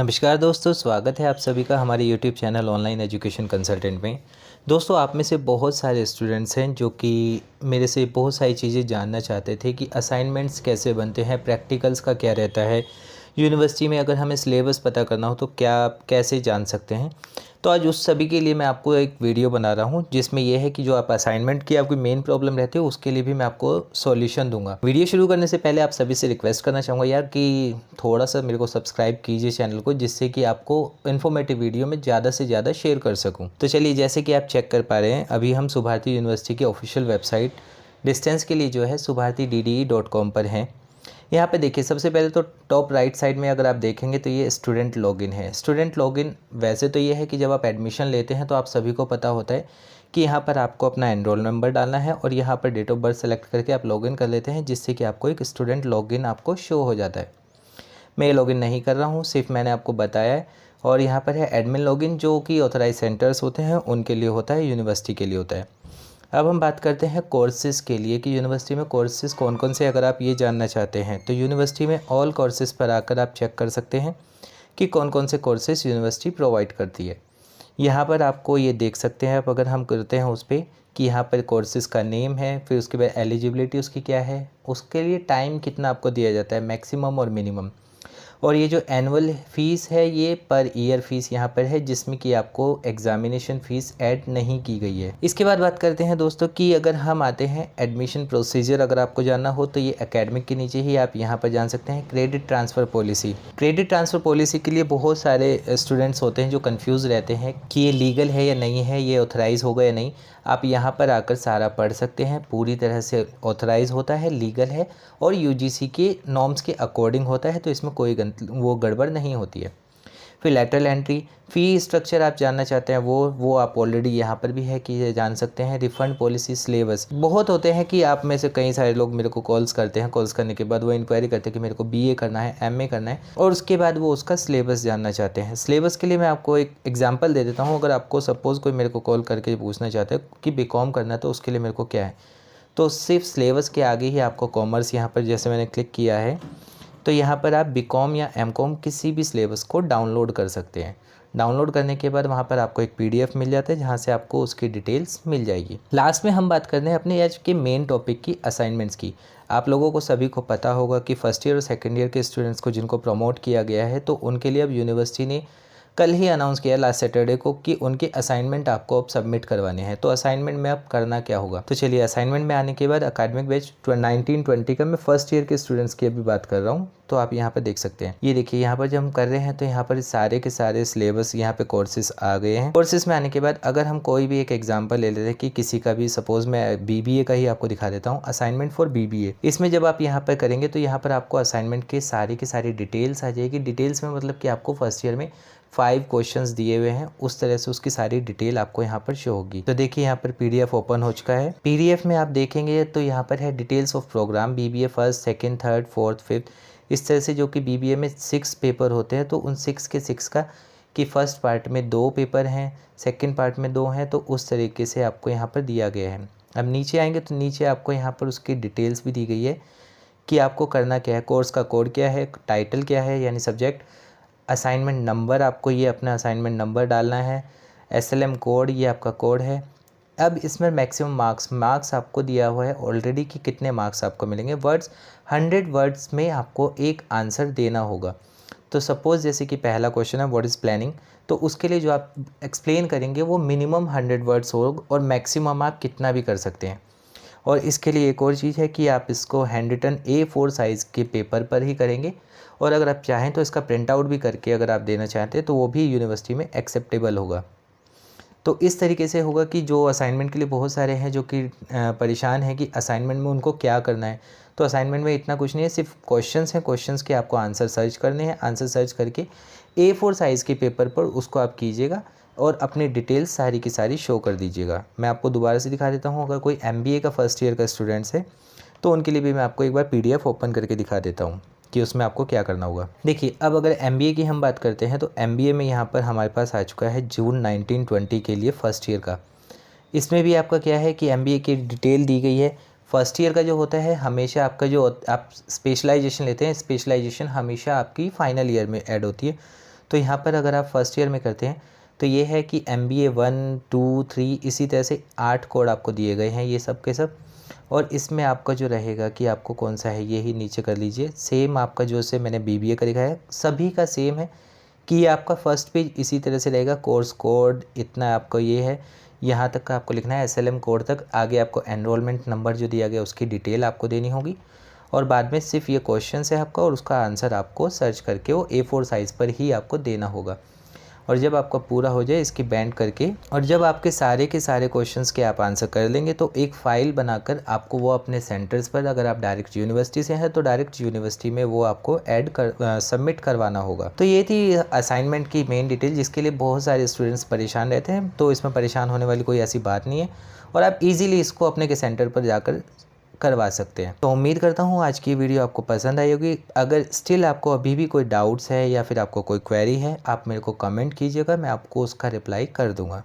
नमस्कार दोस्तों, स्वागत है आप सभी का हमारे YouTube channel online education consultant में। दोस्तों, आप में से बहुत सारे स्टूडेंट्स हैं जो कि मेरे से बहुत सारी चीज़ें जानना चाहते थे कि असाइनमेंट्स कैसे बनते हैं, प्रैक्टिकल्स का क्या रहता है, यूनिवर्सिटी में अगर हमें सिलेबस पता करना हो तो क्या कैसे जान सकते हैं। तो आज उस सभी के लिए मैं आपको एक वीडियो बना रहा हूं जिसमें यह है कि जो आप असाइनमेंट की आपकी मेन प्रॉब्लम रहती है उसके लिए भी मैं आपको सॉल्यूशन दूंगा। वीडियो शुरू करने से पहले आप सभी से रिक्वेस्ट करना चाहूँगा यार कि थोड़ा सा मेरे को सब्सक्राइब कीजिए चैनल को, जिससे कि आपको इन्फॉर्मेटिव वीडियो में ज़्यादा से ज़्यादा शेयर कर सकूँ। तो चलिए, जैसे कि आप चेक कर पा रहे हैं, अभी हम सुभारती यूनिवर्सिटी की ऑफिशियल वेबसाइट डिस्टेंस के लिए जो है subharti.dde.com पर हैं। यहाँ पे देखिए, सबसे पहले तो टॉप राइट साइड में अगर आप देखेंगे तो ये स्टूडेंट लॉगिन है। स्टूडेंट लॉगिन वैसे तो ये है कि जब आप एडमिशन लेते हैं तो आप सभी को पता होता है कि यहाँ पर आपको अपना एनरोल नंबर डालना है और यहाँ पर डेट ऑफ बर्थ सेलेक्ट करके आप लॉगिन कर लेते हैं, जिससे कि आपको एक स्टूडेंट लॉगिन आपको शो हो जाता है। मैं ये लॉगिन नहीं कर रहा हूँ, सिर्फ मैंने आपको बताया है। और यहाँ पर है एडमिन लॉगिन, जो कि ऑथराइज सेंटर्स होते हैं उनके लिए होता है, यूनिवर्सिटी के लिए होता है। अब हम बात करते हैं कोर्सेज़ के लिए कि यूनिवर्सिटी में कोर्सेज़ कौन कौन से, अगर आप ये जानना चाहते हैं तो यूनिवर्सिटी में ऑल कोर्सेज़ पर आकर आप चेक कर सकते हैं कि कौन कौन से कोर्सेज़ यूनिवर्सिटी प्रोवाइड करती है। यहाँ पर आपको ये देख सकते हैं आप, अगर हम करते हैं उस पर कि यहाँ पर कोर्सेज़ का नेम है, फिर उसके बाद एलिजिबिलिटी उसकी क्या है, उसके लिए टाइम कितना आपको दिया जाता है, मैक्सिमम और मिनिमम। और ये जो एनुअल फ़ीस है ये पर ईयर फ़ीस यहाँ पर है, जिसमें कि आपको एग्ज़ामिनेशन फ़ीस ऐड नहीं की गई है। इसके बाद बात करते हैं दोस्तों कि अगर हम आते हैं एडमिशन प्रोसीजर, अगर आपको जानना हो तो ये एकेडमिक के नीचे ही आप यहाँ पर जान सकते हैं credit transfer policy. Credit transfer policy के लिए बहुत सारे स्टूडेंट्स होते हैं जो कन्फ्यूज़ रहते हैं कि ये लीगल है या नहीं है, ये ऑथराइज़ होगा या नहीं। आप यहाँ पर आकर सारा पढ़ सकते हैं, पूरी तरह से ऑथराइज़ होता है, लीगल है और यूजीसी के नॉर्म्स के अकॉर्डिंग होता है, तो इसमें कोई वो गड़बड़ नहीं होती है। फिर लेटरल एंट्री फ़ी स्ट्रक्चर आप जानना चाहते हैं वो आप ऑलरेडी यहाँ पर भी है कि ये जान सकते हैं। रिफ़ंड पॉलिसी, सिलेबस बहुत होते हैं कि आप में से कई सारे लोग मेरे को कॉल्स करते हैं, कॉल्स करने के बाद वो इंक्वायरी करते हैं कि मेरे को बीए करना है, एमए करना है, और उसके बाद वो उसका सिलेबस जानना चाहते हैं। सिलेबस के लिए मैं आपको एक एग्जाम्पल दे देता हूँ। अगर आपको सपोज़ कोई मेरे को कॉल करके पूछना चाहता है कि बीकॉम करना है तो उसके लिए मेरे को क्या है, तो सिर्फ सिलेबस के आगे ही आपको कॉमर्स, यहाँ पर जैसे मैंने क्लिक किया है तो यहाँ पर आप बीकॉम या एमकॉम किसी भी सिलेबस को डाउनलोड कर सकते हैं। डाउनलोड करने के बाद वहाँ पर आपको एक पीडीएफ मिल जाता है जहाँ से आपको उसकी डिटेल्स मिल जाएगी। लास्ट में हम बात करते हैं अपने आज के मेन टॉपिक की, असाइनमेंट्स की। आप लोगों को सभी को पता होगा कि फर्स्ट ईयर और सेकेंड ईयर के स्टूडेंट्स को जिनको प्रमोट किया गया है, तो उनके लिए अब यूनिवर्सिटी ने कल ही अनाउंस किया लास्ट सैटरडे को कि उनके असाइनमेंट आपको अब सबमिट करवाने हैं। तो असाइनमेंट में अब करना क्या होगा, तो चलिए असाइनमेंट में आने के बाद अकाडमिक बैच 1920 का मैं फर्स्ट ईयर के स्टूडेंट्स की अभी बात कर रहा हूँ। तो आप यहाँ पर देख सकते हैं, ये देखिए यहाँ पर जब हम कर रहे हैं तो यहाँ पर सारे के सारे सिलेबस यहाँ पे कोर्सेज आ गए हैं। कोर्सेज में आने के बाद अगर हम कोई भी एक एग्जांपल ले लेते हैं कि किसी का भी, सपोज मैं बीबीए का ही आपको दिखा देता हूँ, असाइनमेंट फॉर बीबीए। इसमें जब आप यहाँ पर करेंगे तो यहाँ पर आपको असाइनमेंट के सारी की सारी डिटेल्स आ जाएगी। डिटेल्स में मतलब कि आपको फर्स्ट ईयर में 5 क्वेश्चंस दिए हुए हैं, उस तरह से उसकी सारी डिटेल आपको यहाँ पर शो होगी। तो देखिए यहाँ पर पीडीएफ ओपन हो चुका है। पीडीएफ में आप देखेंगे तो यहाँ पर है details of programme, BBA first, second, third, fourth, fifth, इस तरह से, जो कि बीबीए में 6 पेपर होते हैं, तो उन 6 के 6 का कि फर्स्ट पार्ट में 2 पेपर हैं, सेकेंड पार्ट में 2 हैं, तो उस तरीके से आपको यहाँ पर दिया गया है। अब नीचे आएंगे तो नीचे आपको यहाँ पर उसकी डिटेल्स भी दी गई है कि आपको करना क्या है, कोर्स का कोड क्या है, टाइटल क्या है यानी सब्जेक्ट, असाइनमेंट नंबर, आपको ये अपना असाइनमेंट नंबर डालना है, एसएलएम कोड, ये आपका कोड है। अब इसमें मैक्सिमम मार्क्स आपको दिया हुआ है ऑलरेडी कि कितने मार्क्स आपको मिलेंगे। वर्ड्स 100 वर्ड्स में आपको एक आंसर देना होगा। तो सपोज़ जैसे कि पहला क्वेश्चन है व्हाट इज़ प्लानिंग, तो उसके लिए जो आप एक्सप्लेन करेंगे वो मिनिमम 100 वर्ड्स होगा और मैक्सिमम आप कितना भी कर सकते हैं। और इसके लिए एक और चीज़ है कि आप इसको हैंड रिटन A4 साइज़ के पेपर पर ही करेंगे, और अगर आप चाहें तो इसका प्रिंट आउट भी करके अगर आप देना चाहते हैं तो वो भी यूनिवर्सिटी में एक्सेप्टेबल होगा। तो इस तरीके से होगा कि जो असाइनमेंट के लिए बहुत सारे हैं जो कि परेशान हैं कि असाइनमेंट में उनको क्या करना है, तो असाइनमेंट में इतना कुछ नहीं है, सिर्फ क्वेश्चंस हैं, क्वेश्चंस के आपको आंसर सर्च करने हैं। आंसर सर्च करके A4 साइज़ के पेपर पर उसको आप कीजिएगा और अपनी डिटेल्स सारी की सारी शो कर दीजिएगा। मैं आपको दोबारा से दिखा देता हूँ, अगर कोई MBA का फर्स्ट ईयर का स्टूडेंट्स है तो उनके लिए भी मैं आपको एक बार PDF ओपन करके दिखा देता हूँ कि उसमें आपको क्या करना होगा। देखिए, अब अगर MBA की हम बात करते हैं तो MBA में यहाँ पर हमारे पास आ चुका है जून 1920 के लिए फर्स्ट ईयर का। इसमें भी आपका क्या है कि MBA की डिटेल दी गई है। फर्स्ट ईयर का जो होता है हमेशा आपका, जो आप स्पेशलाइजेशन लेते हैं, स्पेशलाइजेशन हमेशा आपकी फाइनल ईयर में ऐड होती है। तो यहाँ पर अगर आप फर्स्ट ईयर में करते हैं तो ये है कि MBA 1 2 3 इसी तरह से 8 कोड आपको दिए गए हैं ये सब के सब। और इसमें आपका जो रहेगा कि आपको कौन सा है ये ही नीचे कर लीजिए। सेम आपका जो से मैंने BBA का दिखाया है सभी का सेम है कि ये आपका फर्स्ट पेज इसी तरह से रहेगा। कोर्स कोड इतना आपको ये है, यहाँ तक का आपको लिखना है SLM कोड तक। आगे आपको एनरोलमेंट नंबर जो दिया गया उसकी डिटेल आपको देनी होगी और बाद में सिर्फ ये क्वेश्चन है आपका और उसका आंसर आपको सर्च करके वो A4 साइज़ पर ही आपको देना होगा। और जब आपका पूरा हो जाए इसकी बैंड करके और जब आपके सारे के सारे क्वेश्चंस के आप आंसर कर लेंगे तो एक फ़ाइल बनाकर आपको वो अपने सेंटर्स पर, अगर आप डायरेक्ट यूनिवर्सिटी से हैं तो डायरेक्ट यूनिवर्सिटी में वो आपको सबमिट करवाना होगा। तो ये थी असाइनमेंट की मेन डिटेल जिसके लिए बहुत सारे स्टूडेंट्स परेशान रहते हैं, तो इसमें परेशान होने वाली कोई ऐसी बात नहीं है और आप ईज़िली इसको अपने के सेंटर पर जाकर करवा सकते हैं। तो उम्मीद करता हूँ आज की वीडियो आपको पसंद आई होगी। अगर स्टिल आपको अभी भी कोई डाउट्स है या फिर आपको कोई क्वेरी है आप मेरे को कमेंट कीजिएगा, मैं आपको उसका रिप्लाई कर दूँगा।